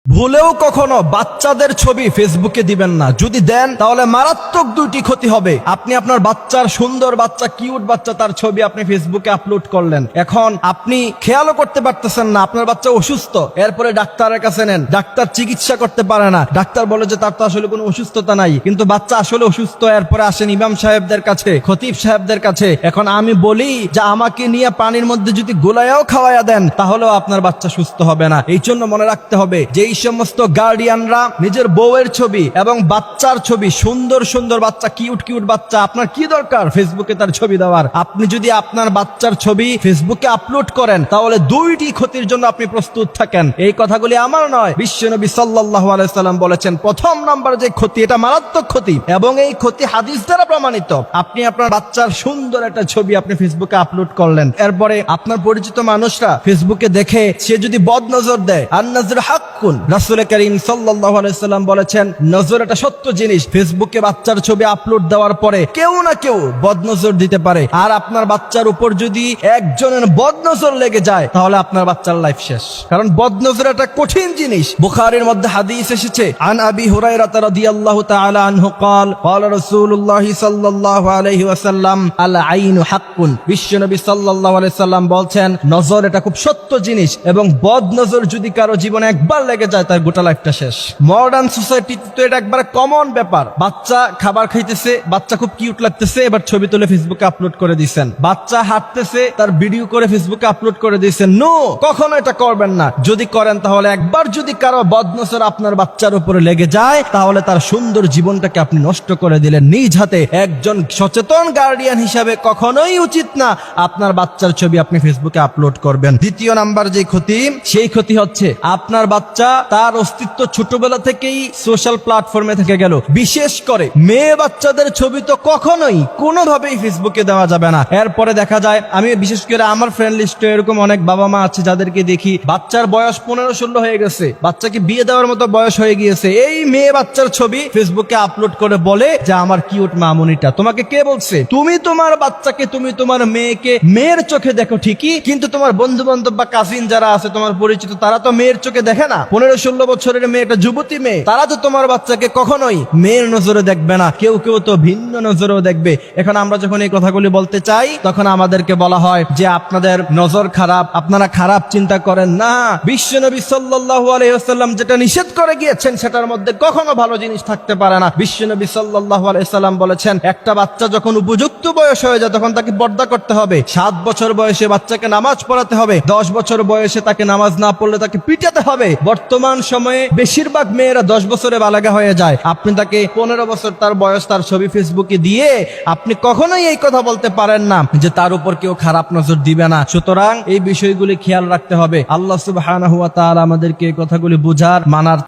ভুলেও কখনো বাচ্চাদের ছবি ফেসবুকে দিবেন না। যদি দেন তাহলে মারাত্মক দুইটি ক্ষতি হবে। আপনি আপনার বাচ্চার সুন্দর বাচ্চা, কিউট বাচ্চা, তার ছবি আপনি ফেসবুকে আপলোড করলেন। এখন আপনি খেয়ালও করতে পারতেছেন না আপনার বাচ্চা অসুস্থ। এরপরে ডাক্তারের কাছে নেন, ডাক্তার চিকিৎসা করতে পারে না। ডাক্তার বলে যে তার তো আসলে কোনো অসুস্থতা নাই, কিন্তু বাচ্চা আসলে অসুস্থ। এরপরে আসেন ইমাম সাহেবদের কাছে, খতিব সাহেবদের কাছে। এখন আমি বলি যে আমাকে নিয়ে পানির মধ্যে যদি গোলায়াও খাওয়াইয়া দেন তাহলেও আপনার বাচ্চা সুস্থ হবে না। এই জন্য মনে রাখতে হবে যে এই সমস্ত গার্ডিয়ানরা নিজের বউয়ের ছবি এবং বাচ্চার ছবি, সুন্দর সুন্দর বাচ্চা, কিউট কিউট বাচ্চা, আপনার কি দরকার ফেসবুকে তার ছবি দেওয়ার? আপনি যদি আপনার বাচ্চার ছবি ফেসবুকে আপলোড করেন তাহলে দুইটি ক্ষতির জন্য আপনি প্রস্তুত থাকেন। এই কথাগুলি আমার নয়, বিশ্বনবী সাল্লাল্লাহু আলাইহি সাল্লাম বলেছেন প্রথম নাম্বার যে ক্ষতি, এটা মারাত্মক ক্ষতি এবং এই ক্ষতি হাদিস দ্বারা প্রমাণিত। আপনি আপনার বাচ্চার সুন্দর একটা ছবি আপনি ফেসবুকে আপলোড করলেন, এরপরে আপনার পরিচিত মানুষরা ফেসবুকে দেখে সে যদি বদনজর দেয়, আর নজর হাক্কুন, রাসূল করিম সাল্লাল্লাহু আলাইহি সাল্লাম বলেছেন নজর একটা সত্য জিনিস। ফেসবুকে বাচ্চার ছবি আপলোড দেওয়ার পরে কেউ না কেউ বদনজর দিতে পারে, আর আপনার বাচ্চার উপর যদি একজনের বদনজর লেগে যায় তাহলে আপনার বাচ্চার লাইফ শেষ। কারণ বদনজর একটা কঠিন জিনিস। বুখারীর মধ্যে হাদিস এসেছে, আন আবি হুরায়রা রাদিয়াল্লাহু তাআলা আনহু قال قال رسول الله صلى الله عليه وسلم العين حق। বিশ্বনবী সাল্লাল্লাহু আলাইহি সাল্লাম বলছেন নজর এটা খুব সত্য জিনিস এবং বদনজর যদি কারো জীবনে একবার লেগে যায় তার গোটা লাইফটা শেষ। মডার্ন সোসাইটিতে তো এটা একবার কমন ব্যাপার। বাচ্চা খাবার খাইতেছে, বাচ্চা খুব কিউট লাগতেছে, এবার ছবি তুলে ফেসবুকে আপলোড করে দিচ্ছেন। বাচ্চা হাঁটতেছে, তার ভিডিও করে ফেসবুকে আপলোড করে দিচ্ছেন। নো, কখনো এটা করবেন না। যদি করেন তাহলে একবার যদি কারো বদনজর আপনার বাচ্চার উপরে লেগে যায় তাহলে তার সুন্দর জীবনটাকে আপনি নষ্ট করে দিলেন নিজ হাতে। একজন সচেতন গার্ডিয়ান হিসাবে কখনোই উচিত না আপনার বাচ্চার ছবি আপনি ফেসবুকে আপলোড করবেন। দ্বিতীয় নাম্বার যে ক্ষতি, সেই ক্ষতি হচ্ছে আপনার বাচ্চা তার অস্তিত্ব ছোটবেলা থেকেই সোশ্যাল প্ল্যাটফর্মে থেকে গেল। বিশেষ করে মেয়ে বাচ্চাদের ছবি তো কখনোই কোনোভাবেই ফেসবুকে দেওয়া যাবে না। এরপরে দেখা যায়, আমি বিশেষ করে আমার ফ্রেন্ড লিস্টে এরকম অনেক বাবা মা আছে যাদেরকে দেখি বাচ্চার বয়স 15-16 হয়ে গেছে, বাচ্চাকে বিয়ে দেওয়ার মতো বয়স হয়ে গিয়েছে, এই মেয়ে বাচ্চার ছবি ফেসবুকে আপলোড করে বলে যে আমার কিউট মামুনিটা। তোমাকে কে বলছে? তুমি তোমার বাচ্চাকে, তুমি তোমার মেয়েকে মেয়ের চোখে দেখো ঠিকই, কিন্তু তোমার বন্ধু বান্ধব বা কাজিন যারা আছে তোমার পরিচিত তারা তো মেয়ের চোখে দেখে না। 15-16 বছরের মেয়ে, একটা যুবতী মেয়ে, তারা তো তোমার বাচ্চাকে কখনোই মেয়ের নজরে দেখবে না, কেউ কেউ তো ভিন্ন নজরেও দেখবে। এখন আমরা যখন এই কথাগুলি বলতে চাই তখন আমাদেরকে বলা হয় যে আপনাদের নজর খারাপ, আপনারা খারাপ চিন্তা করেন না। বিশ্বনবী সাল্লাল্লাহু আলাইহি ওয়াসাল্লাম যেটা নিষেধ করে গিয়েছেন সেটার মধ্যে কখনো ভালো জিনিস থাকতে পারে না। বিশ্বনবী সাল্লাল্লাহু আলাইহি ওয়াসাল্লাম বলেছেন একটা বাচ্চা যখন উপযুক্ত বয়স হয়ে যায় তখন তাকে পর্দা করতে হবে। 7 বছর বয়সে বাচ্চাকে নামাজ পড়াতে হবে, 10 বছর বয়সে তাকে নামাজ না পড়লে তাকে পিটাতে হবে। বর্তমান সময়ে বেশিরভাগ মেয়েরা 10 বছরে বালাগা হয়ে যায়। আপনি তাকে 15 বছর তার বয়স, তার ছবি ফেসবুকে দিয়ে আপনি কখনোই এই কথা বলতে পারেন না যে তার উপর কেউ খারাপ নজর দিবে না। সুতরাং এই বিষয়গুলি খেয়াল রাখতে হবে। আল্লাহ সুবহানাহু ওয়া তাআলা আমাদেরকে এই কথাগুলি বুঝার, মানার